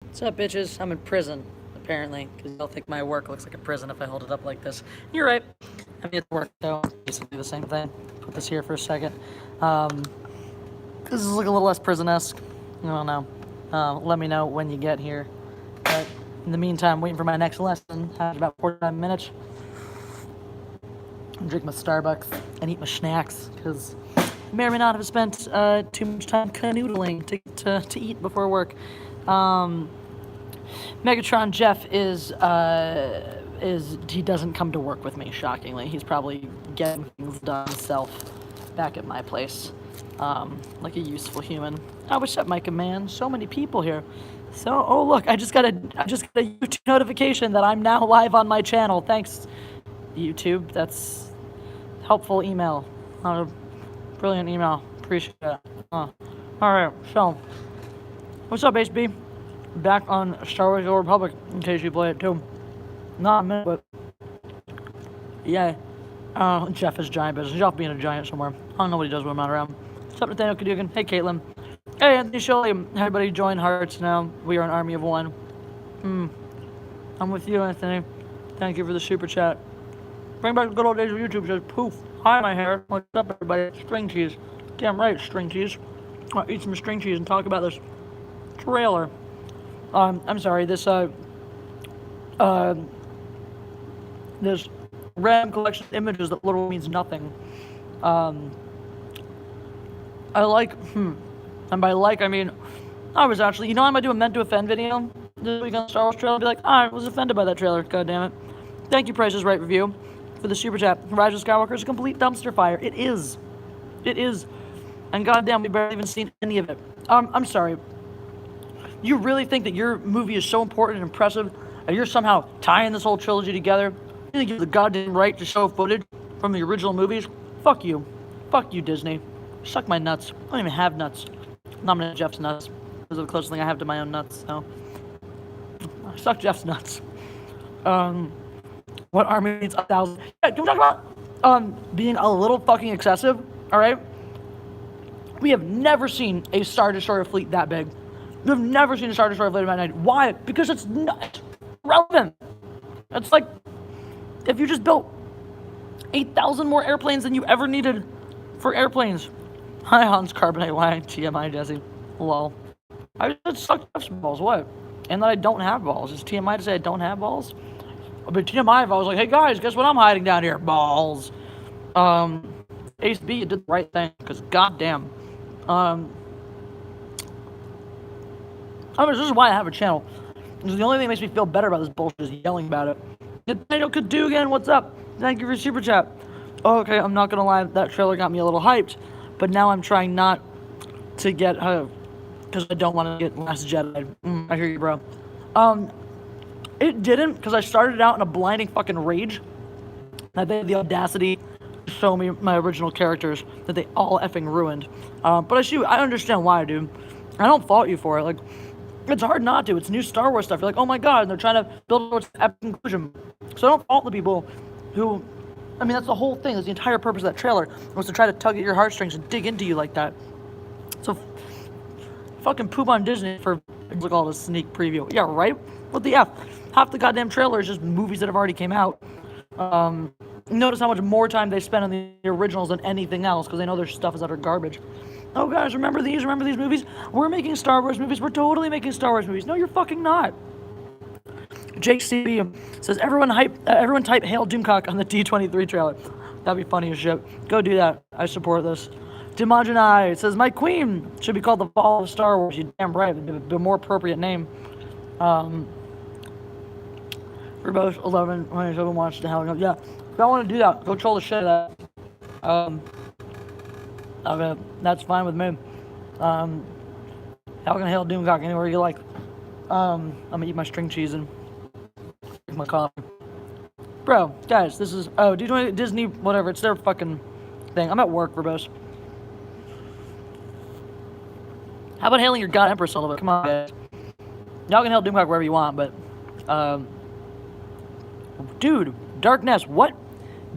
What's up, bitches? I'm in prison, apparently, because they'll think my work looks like a prison if I hold it up like this. You're right. I mean, it's work, though. Basically the same thing. Put this here for a second. Um, this is like a little less prison-esque. I don't know. Let me know when you get here. But in the meantime, waiting for my next lesson. I have about 45 minutes. Drink my Starbucks and eat my snacks, because I may or may not have spent too much time canoodling to eat before work. Um, Megatron Jeff is he doesn't come to work with me. Shockingly, he's probably getting things done himself back at my place, like a useful human. Oh, what's up, my command? So many people here. So, oh look, I just got a YouTube notification that I'm now live on my channel. Thanks, YouTube. That's helpful email. Brilliant email. Appreciate it. All right, so what's up, HB? Back on Star Wars: The Old Republic, in case you play it too. Not a minute, but yeah. Jeff is giant business. He's off being a giant somewhere. I don't know what he does when I'm not around. What's up, Nathaniel Kadugan? Hey, Caitlin. Hey, Anthony Shirley. Everybody join hearts now. We are an army of one. I'm with you, Anthony. Thank you for the super chat. Bring back the good old days of YouTube. Says poof. Hi, my hair. What's up, everybody? String cheese. Damn right, string cheese. I'll eat some string cheese and talk about this trailer. I'm sorry. This this random collection of images that literally means nothing. I like, and by like I mean, I was actually, I'm gonna do a meant to offend video this week on Star Wars trailer. I'll be like, I was offended by that trailer. God damn it. Thank you, Price is Right Review, for the super chat. Rise of Skywalker is a complete dumpster fire. It is. It is. And goddamn, we barely even seen any of it. I'm sorry. You really think that your movie is so important and impressive, and you're somehow tying this whole trilogy together? You think you have the goddamn right to show footage from the original movies? Fuck you. Fuck you, Disney. Suck my nuts. I don't even have nuts. Nominate Jeff's nuts. Those are the closest thing I have to my own nuts, so. I suck Jeff's nuts. What army needs 1,000? Yeah, can we talk about being a little fucking excessive? Alright? We have never seen a Star Destroyer fleet that big. We've never seen a Star Destroyer fleet that big. Why? Because it's not relevant. It's like if you just built 8,000 more airplanes than you ever needed for airplanes. Hi, Hans Carbonate. Why? TMI, Jesse. Lol. I just suck Jeff's balls. What? And that I don't have balls. Is TMI to say I don't have balls? But TMI if I was like, hey guys, guess what I'm hiding down here? Balls. Ace B, you did the right thing, because goddamn. This is why I have a channel. This is the only thing that makes me feel better about this bullshit is yelling about it. Nathaniel Kadugan, what's up? Thank you for super chat. Oh, okay, I'm not gonna lie, that trailer got me a little hyped, but now I'm trying not to get because I don't want to get Last Jedi. I hear you, bro. It didn't, because I started out in a blinding fucking rage that they had the audacity to show me my original characters that they all effing ruined. But I understand why, dude. I don't fault you for it. Like, it's hard not to. It's new Star Wars stuff. You're like, oh my god, and they're trying to build towards an epic conclusion. So I don't fault the people who, I mean, that's the whole thing. That's the entire purpose of that trailer, was to try to tug at your heartstrings and dig into you like that. So, fucking poop on Disney for, look, all this sneak preview. Yeah, right? What the F? Half the goddamn trailer is just movies that have already came out. Notice how much more time they spend on the originals than anything else, because they know their stuff is utter garbage. Oh, guys, remember these? Remember these movies? We're making Star Wars movies. We're totally making Star Wars movies. No, you're fucking not. Jake CB says, everyone type Hail Doomcock on the D23 trailer. That'd be funny as shit. Go do that. I support this. Dimaginai says, my queen should be called the Fall of Star Wars. You damn right. It'd be a more appropriate name. For both 11, 27 watch the hell. Yeah, if y'all want to do that, go troll the shit out of that. Okay, that's fine with me. Y'all can hail Doomcock anywhere you like. I'm gonna eat my string cheese and drink my coffee. Bro, guys, this is Disney, whatever. It's their fucking thing. I'm at work, verbose. How about hailing your god Empress a little bit? Come on, guys. Y'all can hail Doomcock wherever you want, but dude, Dark Nest, what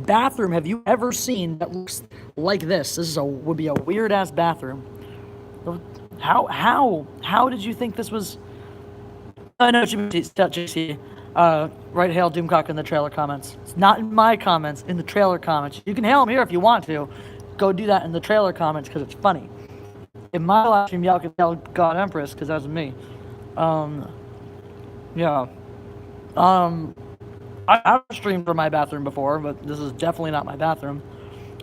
bathroom have you ever seen that looks like this? This would be a weird ass bathroom. How did you think this was? I know what you mean, JC. Right, hail Doomcock in the trailer comments. It's not in my comments, in the trailer comments. You can hail him here if you want to. Go do that in the trailer comments because it's funny. In my live stream, y'all can hail God Empress because that's me. Yeah. I've streamed from my bathroom before, but this is definitely not my bathroom.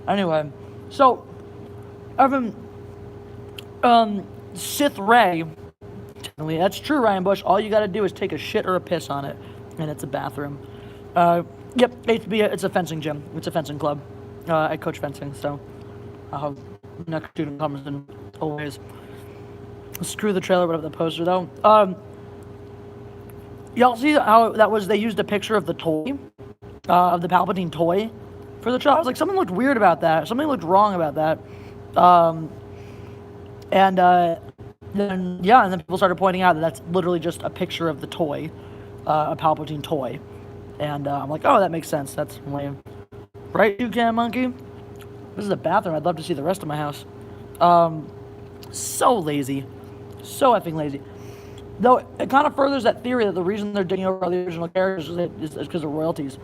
Anyway, so, Evan, Sith Ray, that's true, Ryan Bush. All you gotta do is take a shit or a piss on it, and it's a bathroom. Yep, HB, it's a fencing gym. It's a fencing club. I coach fencing, so next student comes in always. Screw the trailer, whatever the poster, though. Y'all see how that was, they used a picture of the toy, of the Palpatine toy for the trailer? I was like, something looked weird about that. Something looked wrong about that. And then people started pointing out that that's literally just a picture of the toy, a Palpatine toy. And I'm like, oh, that makes sense. That's lame. Right, you can, monkey? This is a bathroom. I'd love to see the rest of my house. So lazy. So effing lazy. Though it kind of furthers that theory that the reason they're digging over all the original characters is because of royalties.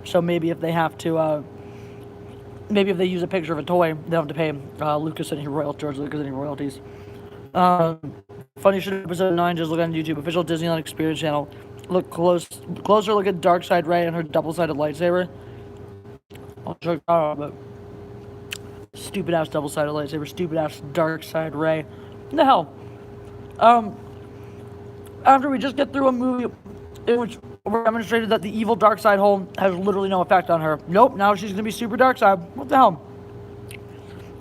So maybe if they have to, maybe if they use a picture of a toy, they don't have to pay George Lucas any royalties. Funny shit, episode 9, just look on YouTube, official Disneyland Experience channel. Look closer look at Darkseid Rey and her double-sided lightsaber. I'll check that out, but stupid ass double-sided lightsaber, stupid ass Darkseid Rey. What the hell? After we just get through a movie in which we're demonstrated that the evil Darkseid hole has literally no effect on her. Nope, now she's gonna be super Darkseid. What the hell?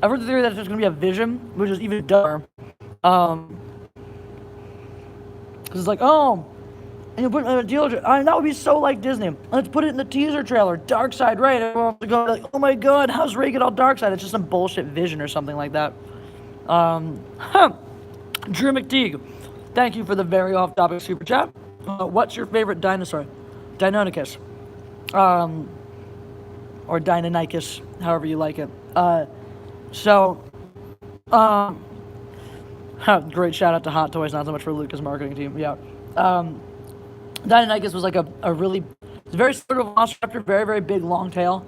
I've heard the theory that it's just gonna be a vision, which is even dumber. Because it's like, oh, and you put it in a dealer. That would be so like Disney. Let's put it in the teaser trailer. Darkseid Rey. And everyone will go like, oh my god, how's Rey get all Darkseid? It's just some bullshit vision or something like that. Drew McTeague. Thank you for the very off-topic super chat. What's your favorite dinosaur? Deinonychus. Or Deinonychus, however you like it. Great shout out to Hot Toys, not so much for Lucas' marketing team. Yeah. Deinonychus was like a really, it's a very sort of velociraptor, very, very big, long tail.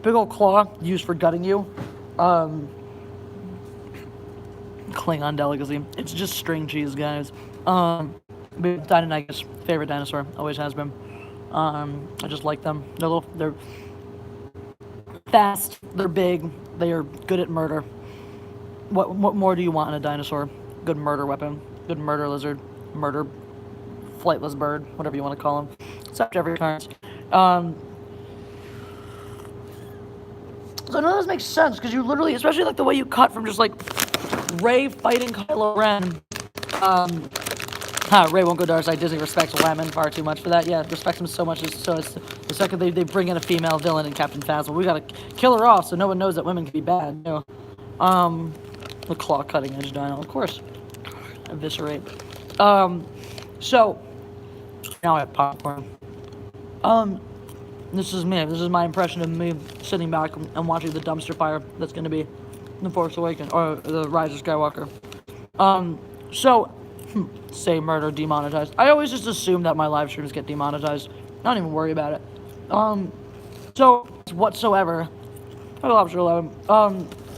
Big old claw used for gutting you. Klingon delicacy. It's just string cheese, guys. Deinonychus, favorite dinosaur, always has been. I just like them. They're fast. They're big. They are good at murder. What more do you want in a dinosaur? Good murder weapon. Good murder lizard. Murder flightless bird. Whatever you want to call them. Except Jeffrey Carnes. So none of this makes sense because you literally, especially like the way you cut from just like Rey fighting Kylo Ren. Rey won't go Darkseid. Disney respects Lemon far too much for that. Yeah, respects him so much. So it's the second they bring in a female villain in Captain Phasma, we gotta kill her off so no one knows that women can be bad. You know? The claw cutting edge dino, of course. Eviscerate. So now I have popcorn. This is me. This is my impression of me sitting back and watching the dumpster fire that's going to be The Force Awakens, or The Rise of Skywalker. Say murder, demonetized. I always just assume that my live streams get demonetized. I don't even worry about it. Whatsoever.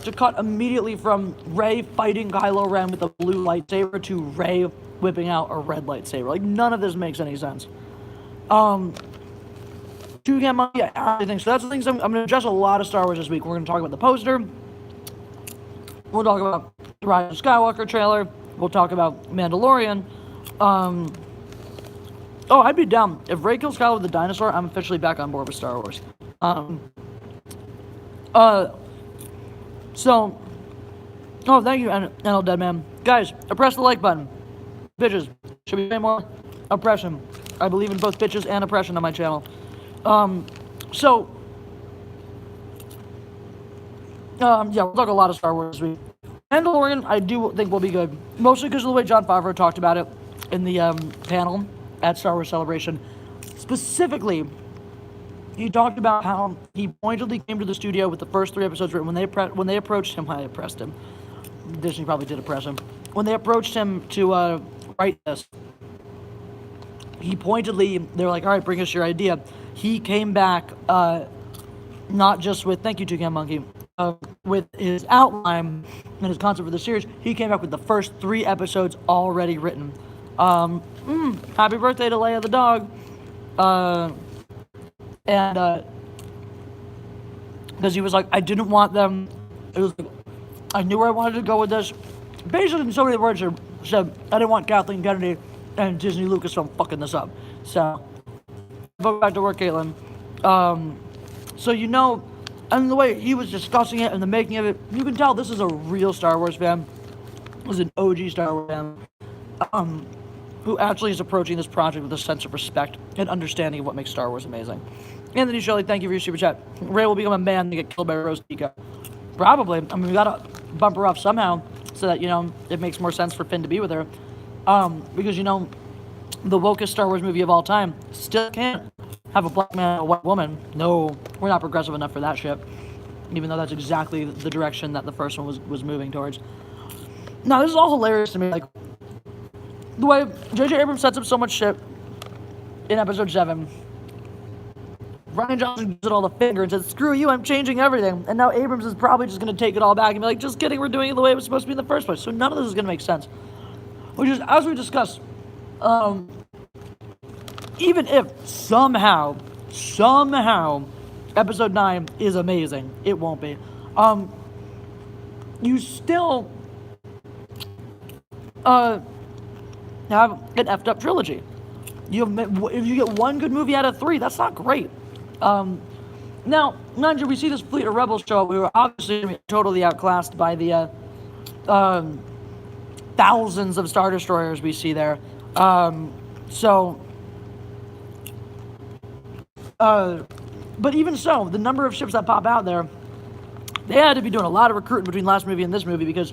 To cut immediately from Rey fighting Kylo Ren with a blue lightsaber to Rey whipping out a red lightsaber. Like, none of this makes any sense. To get money, I think so. That's the things I'm going to address a lot of Star Wars this week. We're going to talk about the poster. We'll talk about the Rise of Skywalker trailer. We'll talk about Mandalorian. I'd be down. If Rey kills Kylo the dinosaur, I'm officially back on board with Star Wars. Thank you, NL Deadman. Guys, press the like button. Bitches. Should we say more? Oppression. I believe in both bitches and oppression on my channel. We'll talk a lot of Star Wars this week. Mandalorian, I do think will be good. Mostly because of the way Jon Favreau talked about it in the panel at Star Wars Celebration. Specifically, he talked about how he pointedly came to the studio with the first 3 episodes written. When they approached him, I oppressed him. Disney probably did oppress him. When they approached him to write this, he pointedly, they were like, all right, bring us your idea. He came back, not just with, thank you, Toucan Monkey, with his outline and his concept for the series. He came back with the first 3 episodes already written. Happy birthday to Leia the dog. And because he was like, I didn't want them, it was like, I knew where I wanted to go with this. Basically, in so many words, said, I didn't want Kathleen Kennedy and Disney Lucasfilm fucking this up. So, go back to work, Caitlin. So and the way he was discussing it and the making of it, you can tell this is a real Star Wars fan. This is an OG Star Wars fan. Who actually is approaching this project with a sense of respect and understanding of what makes Star Wars amazing. Anthony Shirley, thank you for your super chat. Rey will become a man to get killed by Rose Tico. Probably. I mean, we gotta bump her off somehow so that, it makes more sense for Finn to be with her. Because, the wokest Star Wars movie of all time still can't have a black man and a white woman. No, we're not progressive enough for that shit. Even though that's exactly the direction that the first one was moving towards. Now, this is all hilarious to me. Like, the way J.J. Abrams sets up so much shit in episode 7. Rian Johnson gives it all the finger and says, screw you, I'm changing everything. And now Abrams is probably just going to take it all back and be like, just kidding, we're doing it the way it was supposed to be in the first place. So none of this is going to make sense. Which is, as we discussed, even if somehow, episode 9 is amazing, it won't be. You still have an effed up trilogy. If you get one good movie out of 3, that's not great. Now, mind you, we see this fleet of rebels show up. We were obviously totally outclassed by the thousands of Star Destroyers we see there. But even so, the number of ships that pop out there, they had to be doing a lot of recruiting between last movie and this movie, because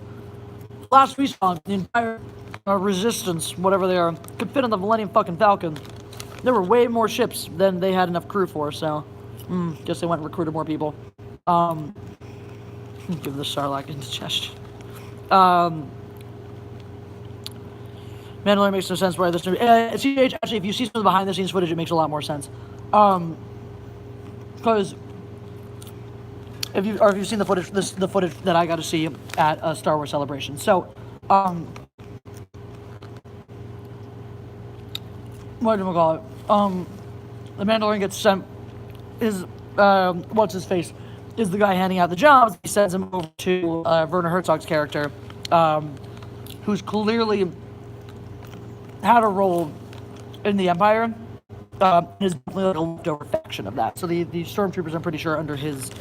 last we saw, the entire Resistance, whatever they are, could fit on the Millennium fucking Falcon. There were way more ships than they had enough crew for, so guess they went and recruited more people. Give the Sarlacc indigestion. Mandalorian makes no sense why this movie. CH, actually, if you see some of the behind the scenes footage, it makes a lot more sense. Because if you've seen the footage, the footage that I got to see at a Star Wars Celebration. So, what do we call it? The Mandalorian gets sent. What's his face? Is the guy handing out the jobs? He sends him over to Werner Herzog's character, who's clearly had a role in the Empire. Is definitely like a leftover faction of that. So the stormtroopers, I'm pretty sure, under his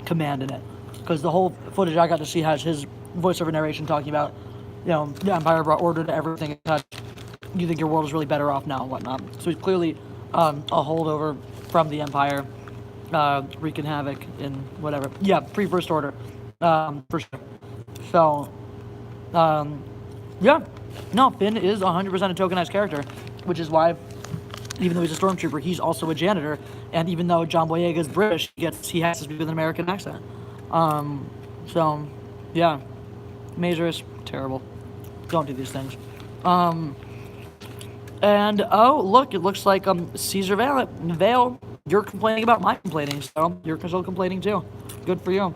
command in it, because the whole footage I got to see has his voiceover narration talking about, the Empire brought order to everything it touched. You think your world is really better off now and whatnot. So he's clearly a holdover from the Empire, wreaking havoc in whatever. Yeah, pre-First Order, for sure. So, yeah. No, Finn is 100% a tokenized character, which is why, even though he's a stormtrooper, he's also a janitor. And even though John Boyega is British, he has to speak with an American accent. So, yeah. Mazer is terrible. Don't do these things. And, oh, look, it looks like Caesar Vale, you're complaining about my complaining, so you're still complaining too. Good for you.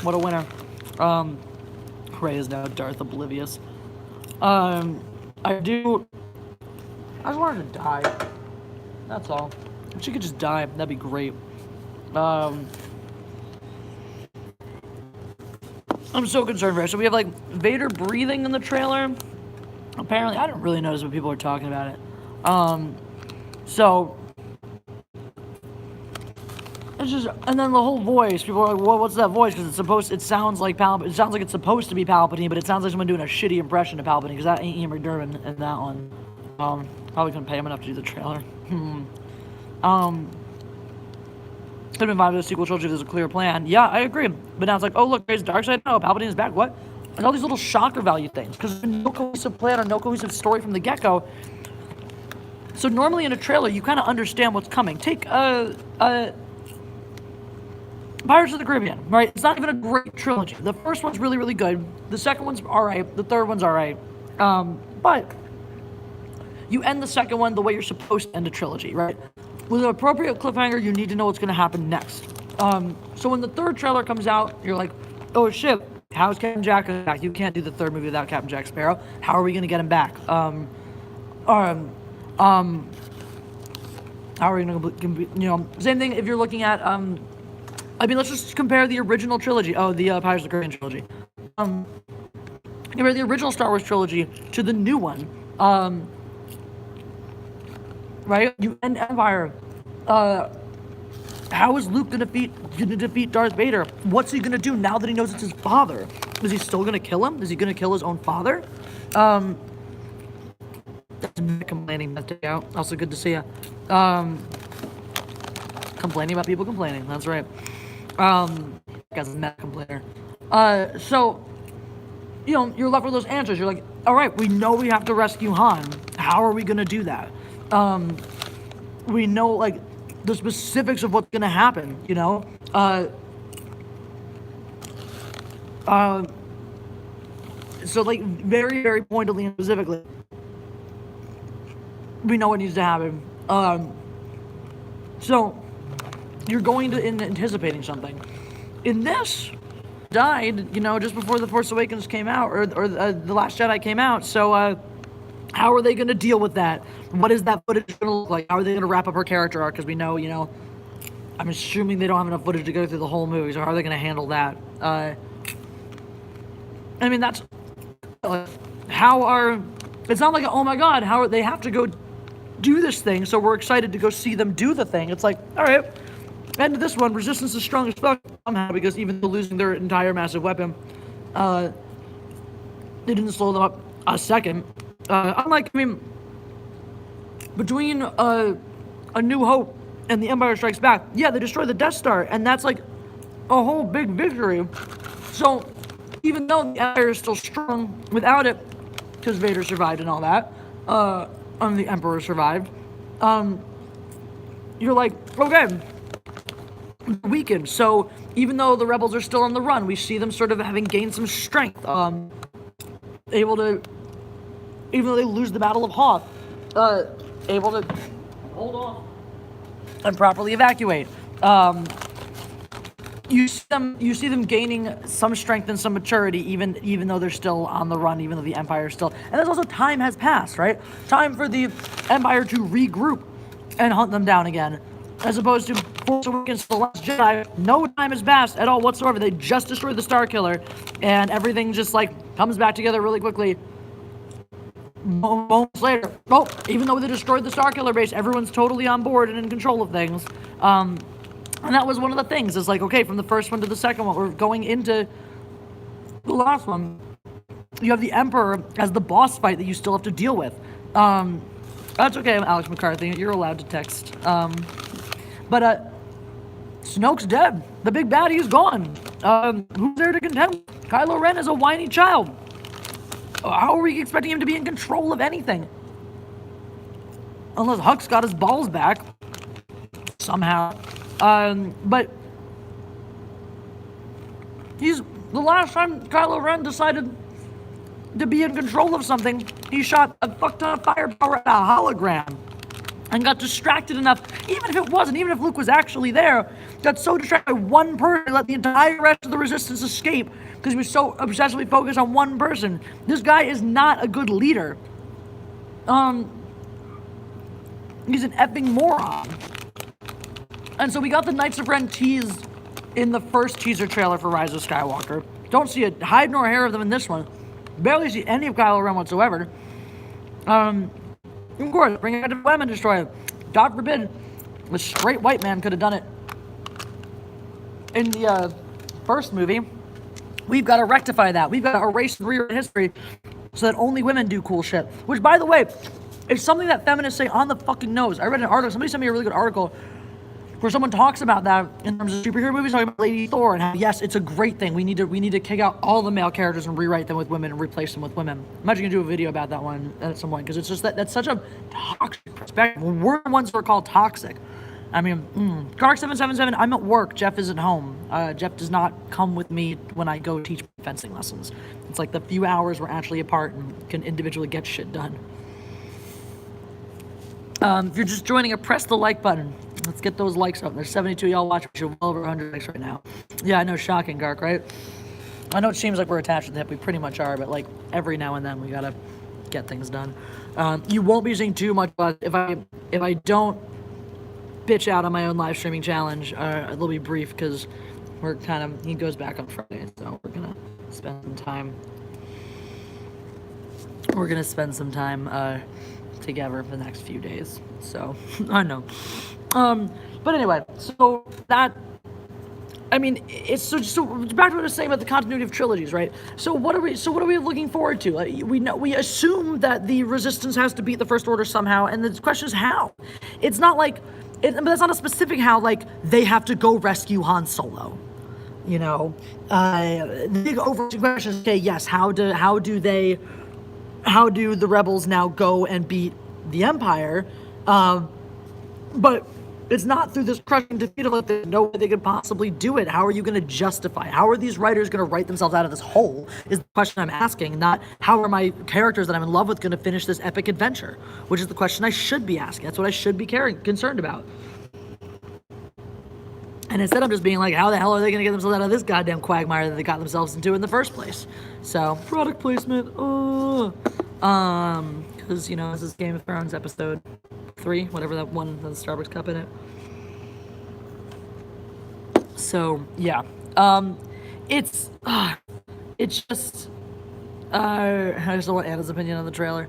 What a winner. Rey is now Darth Oblivious. I just wanted to die. That's all. If she could just die, that'd be great. I'm so concerned for her. So we have, like, Vader breathing in the trailer. Apparently, I don't really notice what people are talking about it. So, it's just, and then the whole voice, people are like, well, what's that voice? Because it sounds like Palpatine, it sounds like it's supposed to be Palpatine, but it sounds like someone doing a shitty impression of Palpatine, because that ain't Ian McDermott in that one. Probably couldn't pay him enough to do the trailer. Could have been fine with a sequel trilogy if there's a clear plan. Yeah, I agree. But now it's like, oh, look, there's Darkseid. No, Palpatine is back. What? And all these little shocker value things. Because there's no cohesive plan or no cohesive story from the get-go. So normally in a trailer, you kind of understand what's coming. Take Pirates of the Caribbean, right? It's not even a great trilogy. The first one's really, really good. The second one's all right. The third one's all right. But you end the second one the way you're supposed to end a trilogy, right? With an appropriate cliffhanger, you need to know what's going to happen next. So when the third trailer comes out, you're like, oh shit, how's Captain Jack back? You can't do the third movie without Captain Jack Sparrow. How are we going to get him back? How are we going to, same thing if you're looking at, let's just compare the original trilogy. The Pirates of the Caribbean trilogy. Compare the original Star Wars trilogy to the new one. Right? You end Empire. How is Luke gonna defeat Darth Vader? What's he gonna do now that he knows it's his father? Is he still gonna kill him? Is he gonna kill his own father? That's complaining. That's out. Also good to see you. Complaining about people complaining. That's right. Guy's a mad complainer. So, you're left with those answers. You're like, all right, we know we have to rescue Han. How are we gonna do that? We know, like, the specifics of what's gonna happen, so, like, very, very pointedly and specifically, we know what needs to happen. So, you're going to anticipating something. In this, died, just before The Force Awakens came out, or The Last Jedi came out, so, how are they going to deal with that? What is that footage going to look like? How are they going to wrap up her character arc? Because we know, I'm assuming they don't have enough footage to go through the whole movie, so how are they going to handle that? That's, it's not like, oh my god, they have to go do this thing, so we're excited to go see them do the thing. It's like, alright, end of this one, Resistance is strong as fuck somehow, because even though losing their entire massive weapon, they didn't slow them up a second. Between A New Hope and The Empire Strikes Back, yeah, they destroyed the Death Star, and that's like a whole big victory. So, even though the Empire is still strong without it, because Vader survived and all that, and the Emperor survived, you're like, okay, weakened. So, even though the rebels are still on the run, we see them sort of having gained some strength, able to, even though they lose the Battle of Hoth, able to hold on and properly evacuate. You see them gaining some strength and some maturity, even though they're still on the run, even though the Empire is still. And there's also time has passed, right? Time for the Empire to regroup and hunt them down again, as opposed to Force Awakens, The Last Jedi. No time has passed at all whatsoever. They just destroyed the Star Killer, and everything just comes back together really quickly. Moments later, even though they destroyed the Star Killer base, everyone's totally on board and in control of things. And that was one of the things. It's like, okay, from the first one to the second one, we're going into the last one. You have the Emperor as the boss fight that you still have to deal with. That's okay, Alex McCarthy. You're allowed to text. But Snoke's dead. The big baddie is gone. Who's there to contend? Kylo Ren is a whiny child. How are we expecting him to be in control of anything? Unless Huck's got his balls back. Somehow. But the last time Kylo Ren decided to be in control of something, he shot a fuck ton of firepower at a hologram and got distracted enough, even if Luke was actually there, got so distracted by one person, let the entire rest of the Resistance escape because he was so obsessively focused on one person. This guy is not a good leader. He's an effing moron. And so we got the Knights of Ren tease in the first teaser trailer for Rise of Skywalker. Don't see a hide nor hair of them in this one. Barely see any of Kylo Ren whatsoever. Of course, bring it to Women Destroyer. God forbid, a straight white man could have done it. In the first movie, we've got to rectify that. We've got to erase and rewrite history so that only women do cool shit. Which, by the way, is something that feminists say on the fucking nose. I read an article, somebody sent me a really good article where someone talks about that in terms of superhero movies, talking about Lady Thor and how, yes, it's a great thing. We need to kick out all the male characters and rewrite them with women and replace them with women. I'm actually going to do a video about that one at some point, because it's just that's such a toxic perspective. We're the ones who are called toxic. I mean, Kark777, I'm at work. Jeff is at home. Jeff does not come with me when I go teach fencing lessons. It's like the few hours we're actually apart and can individually get shit done. If you're just joining, press the like button. Let's get those likes up. There's 72 y'all watching. We're well over 100 likes right now. Yeah, I know, shocking, Gark, right? I know it seems like we're attached to the hip. We pretty much are, but like every now and then we gotta get things done. You won't be seeing too much, but if I don't bitch out on my own live streaming challenge, it'll be brief because we're he goes back on Friday, so we're gonna spend some time. We're gonna spend some time together for the next few days. So I know. But anyway, so that. I mean, it's so back to what I was saying about the continuity of trilogies, right? So what are we looking forward to? We assume that the Resistance has to beat the First Order somehow, and the question is how. It's not like, but that's not a specific how. Like they have to go rescue Han Solo, you know. The big overarching question is, okay, yes, how do the rebels now go and beat the Empire? But it's not through this crushing defeat of like there's no way they could possibly do it. How are you going to justify? How are these writers going to write themselves out of this hole is the question I'm asking, not how are my characters that I'm in love with going to finish this epic adventure, which is the question I should be asking. That's what I should be concerned about. And instead I'm just being like, how the hell are they going to get themselves out of this goddamn quagmire that they got themselves into in the first place? So, product placement, because, you know, this is Game of Thrones episode 3, whatever that one, the Starbucks cup in it. So, yeah. It's just, I just don't want Anna's opinion on the trailer.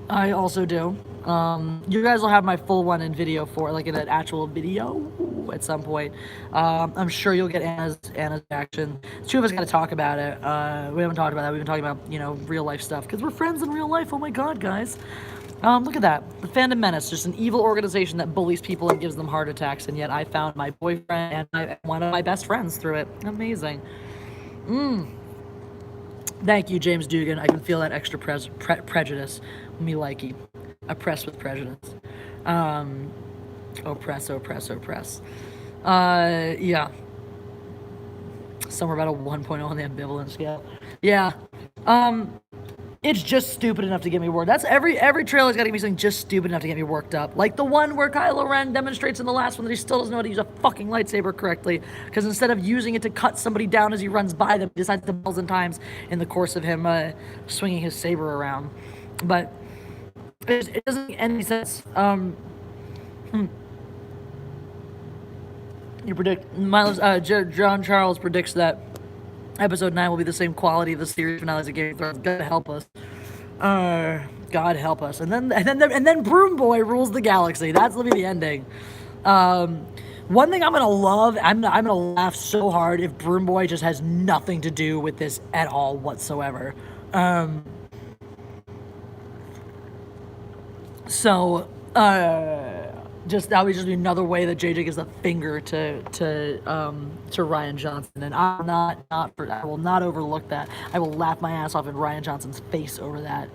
I also do. You guys will have my full one in video for, like, in an actual video at some point. I'm sure you'll get Anna's reaction. The two of us got to talk about it. We haven't talked about that. We've been talking about, you know, real life stuff because we're friends in real life. Oh my god, guys. Look at that. The Fandom Menace, just an evil organization that bullies people and gives them heart attacks, and yet I found my boyfriend and one of my best friends through it. Amazing. Thank you, James Dugan. I can feel that extra prejudice. Me likey. Oppressed with prejudice. Oppress. Yeah. Somewhere about a 1.0 on the ambivalence scale. Yeah. It's just stupid enough to get me worked. That's every trailer's got to give me something just stupid enough to get me worked up. Like the one where Kylo Ren demonstrates in the last one that he still doesn't know how to use a fucking lightsaber correctly, because instead of using it to cut somebody down as he runs by them, he decides to 1,000 times in the course of him swinging his saber around. But it doesn't make any sense. You predict John Charles predicts that Episode 9 will be the same quality of the series finale as a Game of Thrones. God help us. God help us. And then Broom Boy rules the galaxy. That's gonna be the ending. One thing I'm gonna love, I'm gonna laugh so hard if Broom Boy just has nothing to do with this at all whatsoever. That'll just be another way that JJ gives a finger to Rian Johnson, and I will not overlook that. I will laugh my ass off in Rian Johnson's face over that,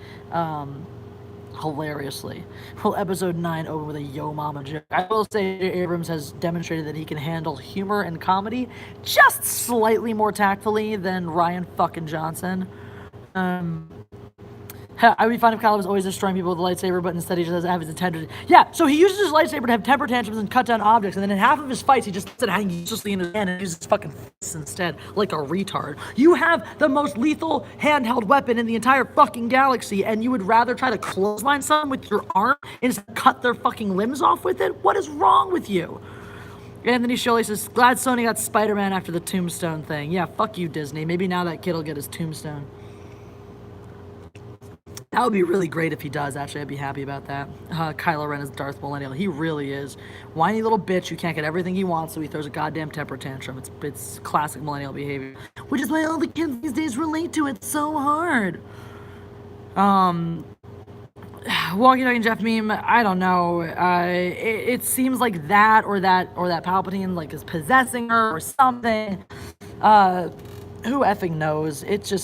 hilariously. Will Episode 9 open with a Yo Mama joke? I will say Abrams has demonstrated that he can handle humor and comedy just slightly more tactfully than Rian fucking Johnson. I would be fine if Kylo was always destroying people with a lightsaber, but instead he just doesn't have his attention. Yeah, so he uses his lightsaber to have temper tantrums and cut down objects, and then in half of his fights, he just lets it hang uselessly in his hand and uses his fucking fists instead, like a retard. You have the most lethal handheld weapon in the entire fucking galaxy, and you would rather try to clothesline someone with your arm instead of cut their fucking limbs off with it? What is wrong with you? Anthony Shirley says, glad Sony got Spider-Man after the Tombstone thing. Yeah, fuck you, Disney. Maybe now that kid will get his Tombstone. That would be really great if he does, actually. I'd be happy about that. Kylo Ren is Darth Millennial. He really is. Whiny little bitch who can't get everything he wants, so he throws a goddamn temper tantrum. It's classic millennial behavior. Which is why all the kids these days relate to it so hard. Walkie Talking Jeff meme, I don't know. It seems like that Palpatine like is possessing her or something. Who effing knows? It's a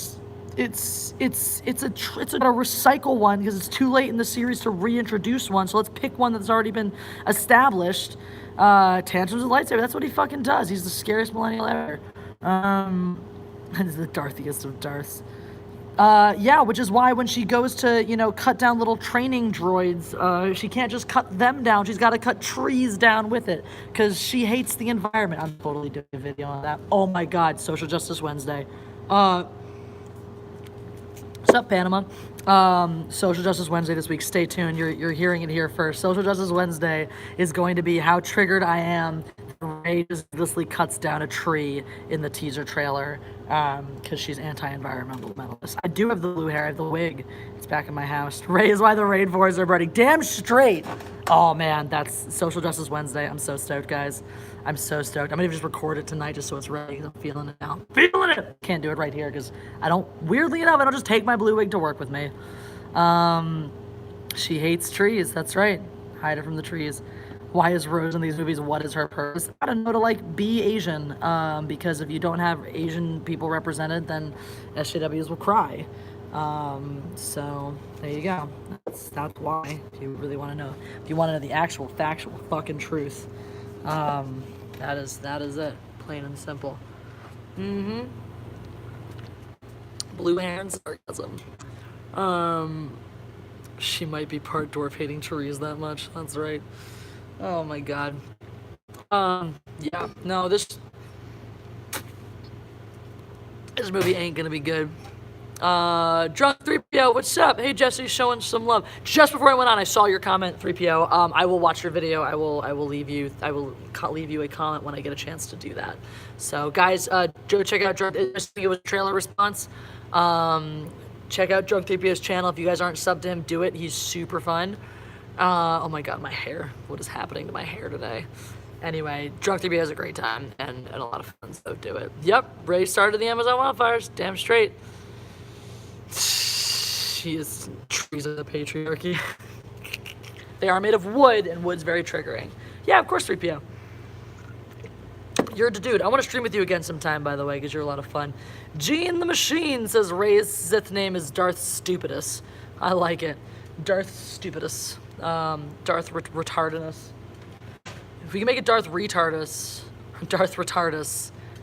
recycle one because it's too late in the series to reintroduce one. So let's pick one that's already been established. Tantrums with lightsaber. That's what he fucking does. He's the scariest millennial ever. And he's the Darthiest of Darths. Yeah, which is why when she goes to, you know, cut down little training droids, she can't just cut them down. She's got to cut trees down with it because she hates the environment. I'm totally doing a video on that. Oh my God, Social Justice Wednesday. What's up, Panama? Social Justice Wednesday this week. Stay tuned. You're hearing it here first. Social Justice Wednesday is going to be how triggered I am. Ray just needlessly cuts down a tree in the teaser trailer because she's anti-environmentalist. I do have the blue hair. I have the wig. It's back in my house. Ray is why the rainforests are burning. Damn straight. Oh man, that's Social Justice Wednesday. I'm so stoked, guys. I'm so stoked. I'm gonna just record it tonight just so it's ready because I'm feeling it now. I'm feeling it! Can't do it right here because I don't, weirdly enough, I don't just take my blue wig to work with me. She hates trees, that's right. Hide her from the trees. Why is Rose in these movies? What is her purpose? I don't know, to like be Asian, because if you don't have Asian people represented, then SJWs will cry. So there you go. That's why, if you really want to know. If you want to know the actual factual fucking truth. That is it. Plain and simple. Blue hair and sarcasm. She might be part dwarf hating trees that much. That's right. Oh my God. Yeah. No, this movie ain't gonna be good. Drunk 3PO, what's up? Hey Jesse, showing some love. Just before I went on, I saw your comment, 3PO. I will watch your video. I will leave you a comment when I get a chance to do that. So guys, go check out Drunk. I think it was a trailer response. Check out Drunk 3PO's channel. If you guys aren't subbed to him, do it. He's super fun. Oh my God, my hair. What is happening to my hair today? Anyway, Drunk 3PO has a great time and a lot of fun, so do it. Yep, Ray started the Amazon wildfires. Damn straight. She is trees of the patriarchy. They are made of wood, and wood's very triggering. Yeah, of course, 3PO. You're the dude. I want to stream with you again sometime, by the way, because you're a lot of fun. Gene the Machine says Ray's Sith name is Darth Stupidus. I like it. Darth Stupidus. Darth Retardinus. If we can make it Darth Retardus,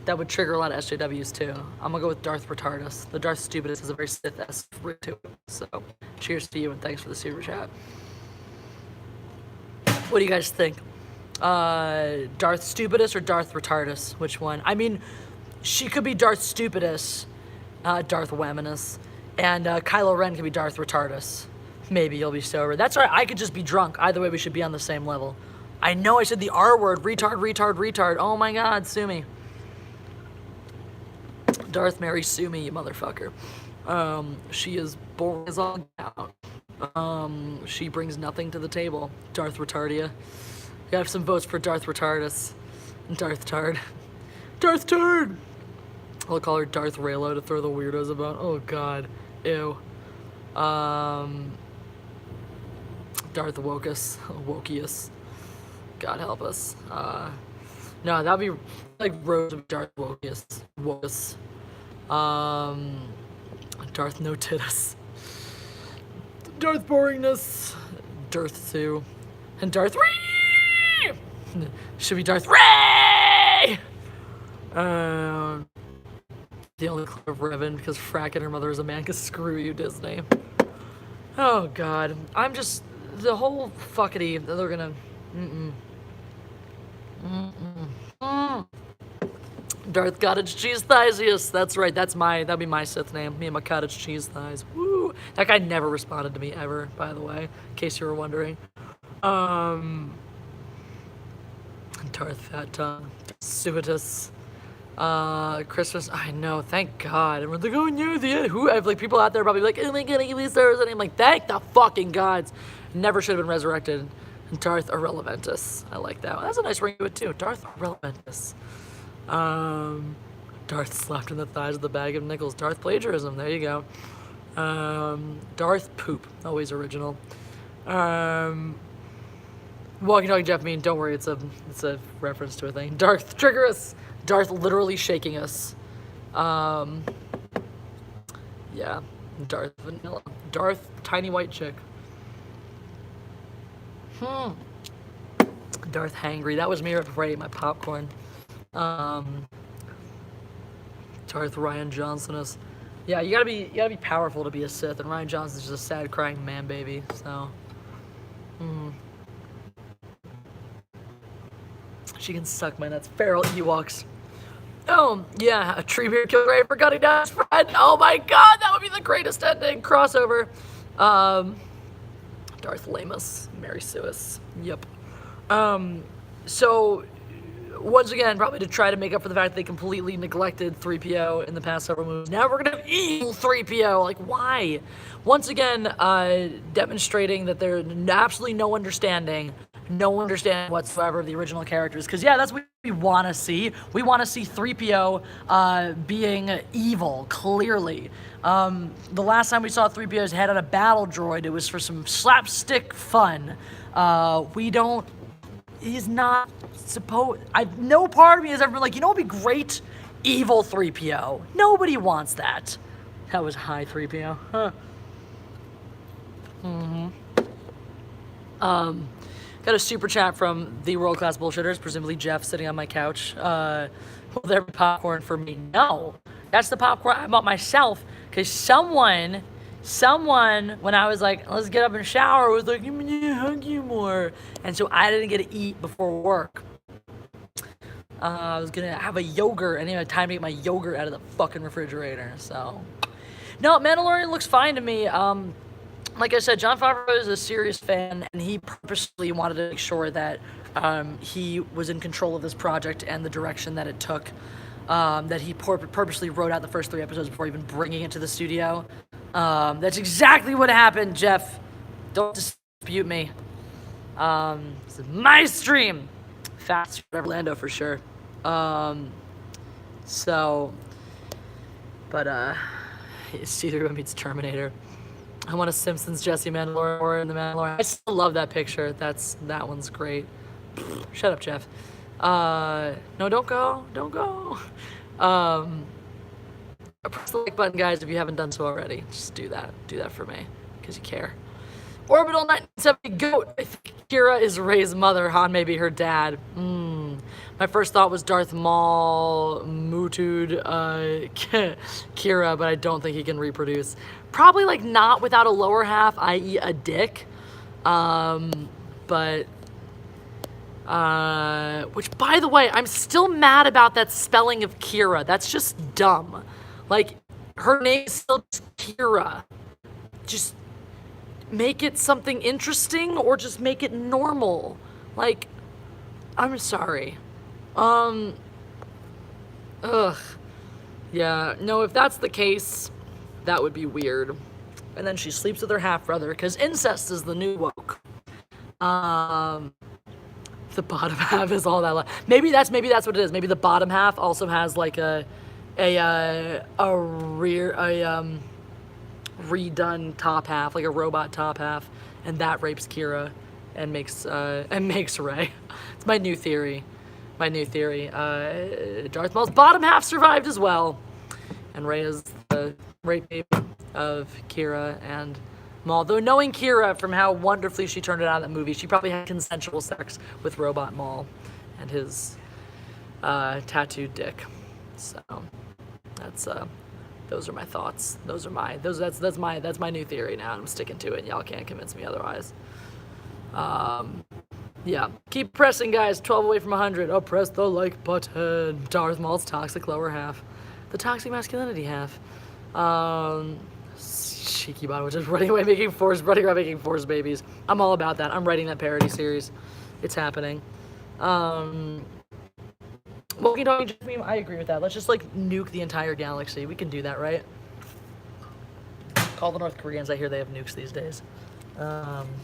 that would trigger a lot of SJWs too. I'm gonna go with Darth Retardus. The Darth Stupidus is a very Sith-esque root to it. So, cheers to you and thanks for the super chat. What do you guys think? Darth Stupidus or Darth Retardus? Which one? I mean, she could be Darth Stupidus, Darth Weminus, and Kylo Ren could be Darth Retardus. Maybe you'll be sober. That's right, I could just be drunk. Either way, we should be on the same level. I know I said the R word. Retard. Oh my God, sue me. Darth Mary, sue me, you motherfucker. She is boring as all out. She brings nothing to the table. Darth Retardia. We have some votes for Darth Retardus. Darth Tard. Darth Tard! I'll call her Darth Raylo to throw the weirdos about. Oh God. Ew. Darth Wokius. God help us. No, that'd be like Rose of Darth Wokius. Darth No Tittus. Darth Boringness. Darth 2. And Darth Ray! Should be Darth Ray! The only clue of Revan because Frack and her mother is a man, because screw you, Disney. Oh God. I'm just, the whole fuckity, they're gonna, Darth Cottage Cheese Thighsius. That's right, that'd be my Sith name. Me and my cottage cheese thighs. Woo! That guy never responded to me ever, by the way, in case you were wondering. Darth Fat Tongue. Suitus. Christmas, I know, thank God. And we're like, oh no, the end. Who, I have like people out there probably like, oh my God, Elise Stars, and I'm like, thank the fucking gods. Never should have been resurrected. And Darth Irreleventus. I like that one. That's a nice ring to it too. Darth Irreleventus. Darth slapped in the thighs with the bag of nickels. Darth Plagiarism, there you go. Darth Poop, always original. Walking Talking Jeff Mean, don't worry, it's a reference to a thing. Darth Triggerous. Darth literally shaking us. Yeah. Darth Vanilla. Darth Tiny White Chick. Darth Hangry. That was me right before I ate my popcorn. Darth Ryan Johnsonus. Yeah, you gotta be powerful to be a Sith, and Ryan Johnson's just a sad crying man baby. So, she can suck my nuts. Feral Ewoks. Oh yeah, a Treebeard killed Ray for cutting down his friend. Oh my god, that would be the greatest ending crossover. Darth Lamus, Mary Suis. Yep. So once again, probably to try to make up for the fact that they completely neglected 3PO in the past several movies. Now we're gonna have evil 3PO. Like, why? Once again, demonstrating that there's absolutely no understanding whatsoever of the original characters. Because, yeah, that's what we want to see. We want to see 3PO being evil, clearly. The last time we saw 3PO's head on a battle droid, it was for some slapstick fun. He's not supposed... No part of me has ever been like, you know what would be great? Evil 3PO. Nobody wants that. That was high 3PO. Huh. Got a super chat from the World Class Bullshitters, presumably Jeff sitting on my couch. Will there be popcorn for me? No. That's the popcorn I bought myself, because someone, when I was like, let's get up and shower, was like, I'm gonna hug you more. And so I didn't get to eat before work. I was gonna have a yogurt, and I had time to get my yogurt out of the fucking refrigerator, so. No, Mandalorian looks fine to me. Like I said, Jon Favreau is a serious fan, and he purposely wanted to make sure that he was in control of this project and the direction that it took. That he purposely wrote out the first 3 episodes before even bringing it to the studio. That's exactly what happened, Jeff. Don't dispute me. This is my stream. Fast Orlando for sure. C-3PO meets Terminator. I want a Simpsons Jesse Mandalorian in the Mandalorian. I still love that picture. That one's great. Shut up, Jeff. No, don't go. Don't go. Press the like button, guys, if you haven't done so already. Just do that. Do that for me, because you care. Orbital 1970 Goat. I think Kira is Rey's mother. Han may be her dad. My first thought was Darth Maul, Mutud, Kira, but I don't think he can reproduce. Probably, like, not without a lower half, i.e. a dick. Which, by the way, I'm still mad about that spelling of Kira. That's just dumb. Like, her name is still just Kira. Just make it something interesting, or just make it normal. Like, I'm sorry. Yeah, no, if that's the case, that would be weird. And then she sleeps with her half-brother, because incest is the new woke. The bottom half is all that. Maybe that's what it is. Maybe the bottom half also has like a redone top half, like a robot top half, and that rapes Kira and makes Rey. It's my new theory. Darth Maul's bottom half survived as well, and Rey is the rape baby of Kira and Maul. Though knowing Kira from how wonderfully she turned it out in that movie, she probably had consensual sex with Robot Maul and his tattooed dick. So that's those are my thoughts. That's my new theory now, and I'm sticking to it. Y'all can't convince me otherwise. Yeah, keep pressing, guys. 12 away from 100. Oh, press the like button. Darth Maul's toxic lower half, the toxic masculinity half. Cheeky bot, which is running around making force babies. I'm all about that. I'm writing that parody series. It's happening. Walking Talking Meme, I agree with that. Let's just like nuke the entire galaxy. We can do that, right? Call the North Koreans. I hear they have nukes these days.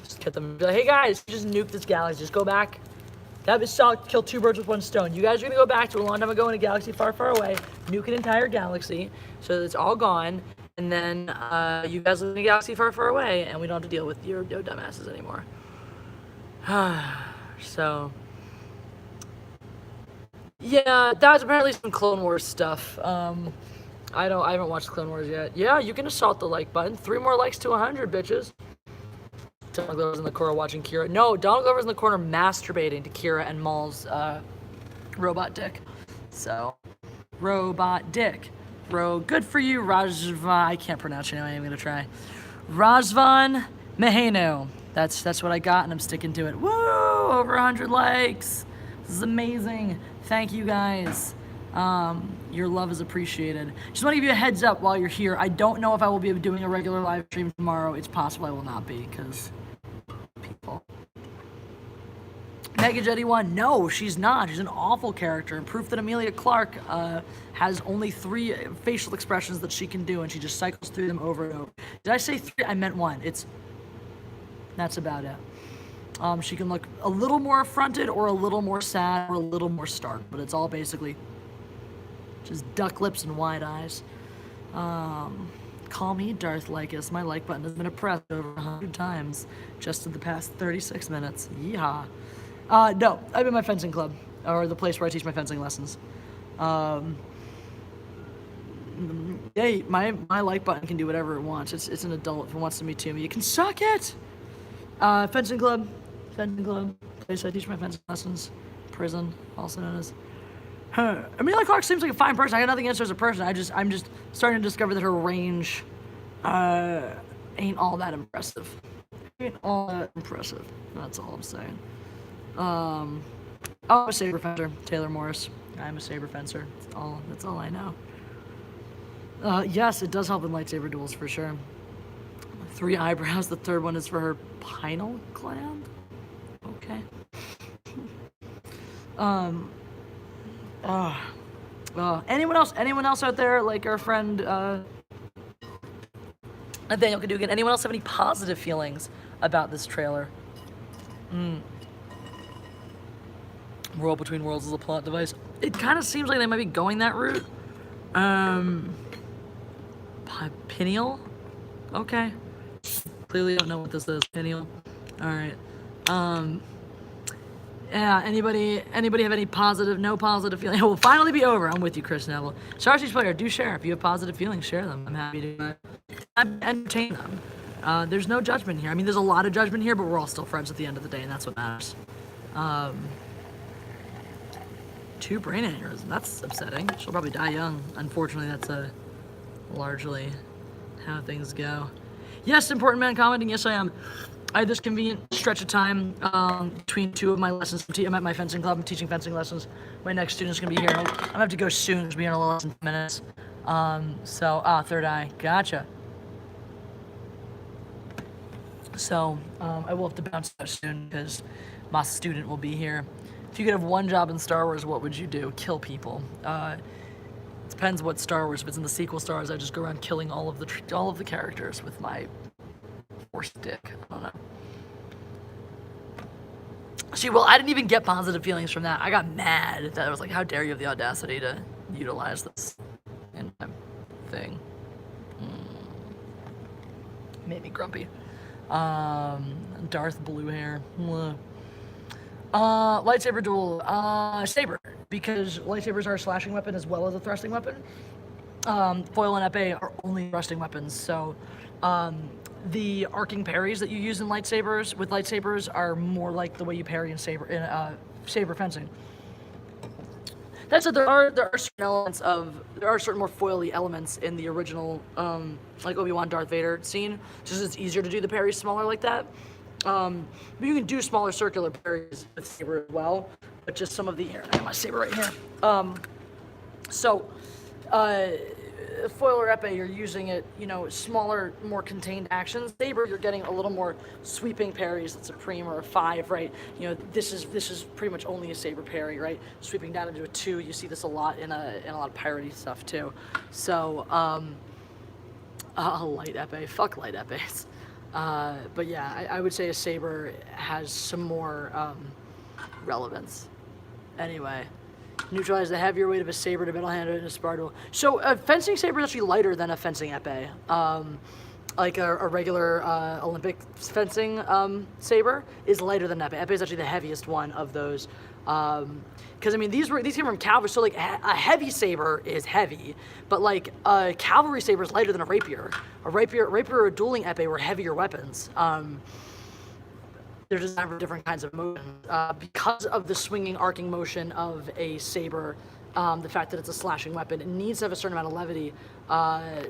Just get them. Be like, hey guys, just nuke this galaxy. Just go back. That was solid. Kill 2 birds with 1 stone. You guys are gonna go back to a long time ago in a galaxy far, far away. Nuke an entire galaxy so that it's all gone. And then you guys live in a galaxy far, far away, and we don't have to deal with your dumbasses anymore. So, yeah, that's apparently some Clone Wars stuff. I haven't watched Clone Wars yet. Yeah, you can assault the like button. 3 more likes to 100, bitches. Donald Glover's in the corner watching Kira. No, Donald Glover's in the corner masturbating to Kira and Maul's robot dick. So, robot dick. bro. Good for you, Rajvan. I can't pronounce your name. I'm gonna try. Rajvan Mehenu. That's what I got, and I'm sticking to it. Woo! Over 100 likes. This is amazing. Thank you guys. Your love is appreciated. Just want to give you a heads up while you're here. I don't know if I will be doing a regular live stream tomorrow. It's possible I will not be because people. Mega Jetty 1, no, she's not. She's an awful character. And proof that Amelia Clark has only 3 facial expressions that she can do, and she just cycles through them over and over. Did I say 3? I meant 1. That's about it. She can look a little more affronted or a little more sad or a little more stark, but it's all basically just duck lips and wide eyes. Call me Darth Lycus. My like button has been pressed over 100 times just in the past 36 minutes. Yeehaw. No, I'm in my fencing club, or the place where I teach my fencing lessons. Hey, my like button can do whatever it wants. It's an adult. If it wants to me, you can suck it. Fencing club, place I teach my fencing lessons. Prison, also known as. Amelia Clark seems like a fine person. I got nothing against her as a person. I'm just starting to discover that her range ain't all that impressive. That's all I'm saying. I'm a saber fencer. Taylor Morris. I'm a saber fencer. That's all I know. Yes, it does help in lightsaber duels for sure. 3 eyebrows. The 3rd one is for her pineal gland. Okay. Anyone else out there, like our friend Nathaniel Cadugan, anyone else have any positive feelings about this trailer? World Between Worlds is a plot device. It kind of seems like they might be going that route. Pineal? Okay. Clearly don't know what this is. Pineal. Alright. Yeah, anybody have any positive, no positive feeling? It will finally be over. I'm with you, Chris Neville. Star Siege player, do share. If you have positive feelings, share them. I'm happy to entertain them. There's no judgment here. I mean, there's a lot of judgment here, but we're all still friends at the end of the day, and that's what matters. 2 brain aneurysms. That's upsetting. She'll probably die young. Unfortunately, that's largely how things go. Yes, important man commenting. Yes, I am. I had this convenient stretch of time between 2 of my lessons. I'm at my fencing club. I'm teaching fencing lessons. My next student's going to be here. I'm going to have to go soon. It's going to be in a little less than 10 minutes. Third eye. Gotcha. So, I will have to bounce out soon because my student will be here. If you could have one job in Star Wars, what would you do? Kill people. It depends what Star Wars. If it's in the sequel Star Wars, I just go around killing all of the characters with my force dick. I don't know. See, well, I didn't even get positive feelings from that. I got mad that I was like, how dare you have the audacity to utilize this in my thing. Made me grumpy. Darth Blue Hair. Lightsaber duel. Saber. Because lightsabers are a slashing weapon as well as a thrusting weapon. Foil and epee are only thrusting weapons, so the arcing parries that you use in lightsabers are more like the way you parry in saber fencing. That said, there are certain more foily elements in the original, like Obi-Wan Darth Vader scene, just it's easier to do the parries smaller like that. But you can do smaller circular parries with saber as well, but just some of the I got my saber right here. Foil or epee, you're using it, smaller, more contained actions. Saber, you're getting a little more sweeping parries. It's a supreme or a 5, right? This is pretty much only a saber parry, right? Sweeping down into a 2. You see this a lot in a lot of piratey stuff too. So, light epee. Fuck light epees. But yeah, I would say a saber has some more relevance. Anyway. Neutralize the heavier weight of a saber to middle-handed in a spar duel. So a fencing saber is actually lighter than a fencing epee. Like a regular Olympic fencing saber is lighter than epee. Epee is actually the heaviest one of those. Because I mean these came from cavalry, so like a heavy saber is heavy, but like a cavalry saber is lighter than a rapier. A rapier or a dueling epee were heavier weapons. They're designed for different kinds of motion. Because of the swinging, arcing motion of a saber, the fact that it's a slashing weapon. It needs to have a certain amount of levity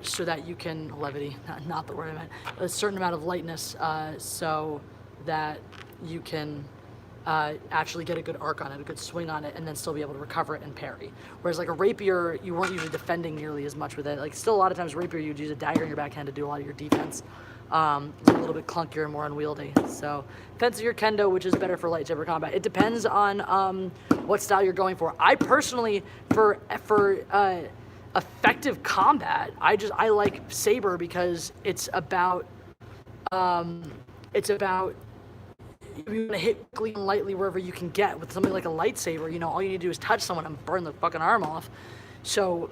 so that you can, levity, not the word I meant, a certain amount of lightness so that you can actually get a good arc on it, a good swing on it, and then still be able to recover it and parry. Whereas like a rapier, you weren't usually defending nearly as much with it. Like still a lot of times rapier, you'd use a dagger in your backhand to do a lot of your defense. It's a little bit clunkier and more unwieldy. So fencing or kendo, which is better for lightsaber combat? It depends on what style you're going for. I personally, for effective combat, I like saber because it's about if you want to hit quickly and lightly wherever you can get. With something like a lightsaber, you know, all you need to do is touch someone and burn the fucking arm off. So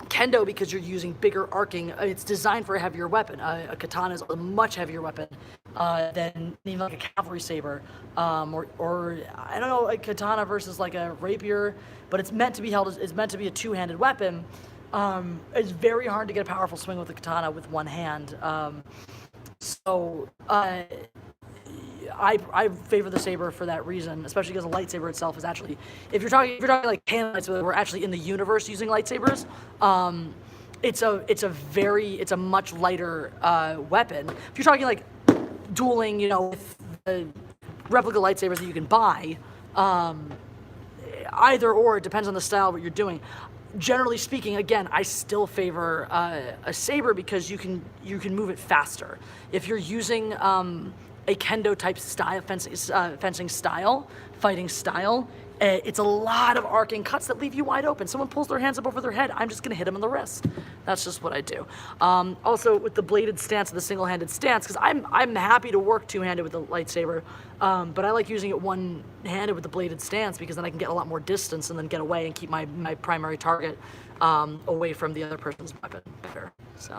kendo, because you're using bigger arcing, it's designed for a heavier weapon. A katana is a much heavier weapon than even like a cavalry saber, or I don't know, a katana versus like a rapier, but it's meant to be it's meant to be a two-handed weapon. It's very hard to get a powerful swing with a katana with one hand. I favor the saber for that reason, especially because a lightsaber itself is actually, if you're talking like canon lightsabers, we're actually in the universe using lightsabers. It's a much lighter weapon. If you're talking like dueling, you know, with replica lightsabers that you can buy, either or, it depends on the style of what you're doing. Generally speaking, again, I still favor a saber because you can move it faster. If you're using a kendo type style, fencing style, fighting style, it's a lot of arcing cuts that leave you wide open. Someone pulls their hands up over their head, I'm just gonna hit them in the wrist. That's just what I do. Also with the bladed stance, the single-handed stance, because I'm happy to work two-handed with the lightsaber, but I like using it one-handed with the bladed stance because then I can get a lot more distance and then get away and keep my primary target away from the other person's weapon better. So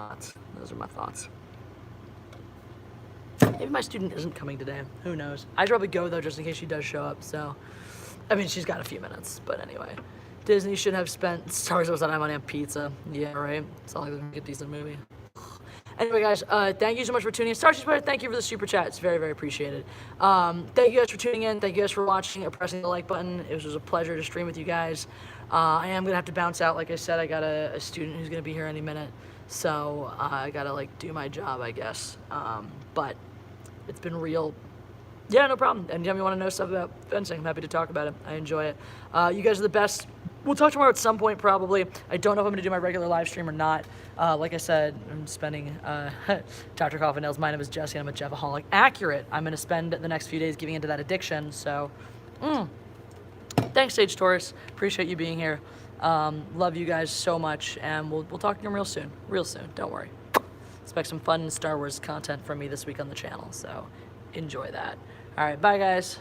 those are my thoughts. Maybe my student isn't coming today. Who knows? I'd probably go though just in case she does show up. So, I mean, she's got a few minutes. But anyway, Disney should have spent Star Wars that money on pizza. Yeah, right. It's not like they're gonna make a decent movie. Anyway, guys, thank you so much for tuning in. Star Wars, thank you for the super chat. It's very, very appreciated. Thank you guys for tuning in. Thank you guys for watching and pressing the like button. It was a pleasure to stream with you guys. I am gonna have to bounce out. Like I said, I got a student who's gonna be here any minute. So I gotta like do my job, I guess. But it's been real. Yeah, no problem. Anytime you want to know stuff about fencing, I'm happy to talk about it. I enjoy it. You guys are the best. We'll talk tomorrow at some point, probably. I don't know if I'm going to do my regular live stream or not. Like I said, I'm spending Dr. Coffinell's My name is Jesse, and I'm a Jeffaholic. Accurate. I'm going to spend the next few days giving into that addiction. So, thanks, Sage Taurus. Appreciate you being here. Love you guys so much, and we'll talk to you real soon. Real soon. Don't worry. Expect some fun Star Wars content from me this week on the channel, so enjoy that. All right, bye, guys.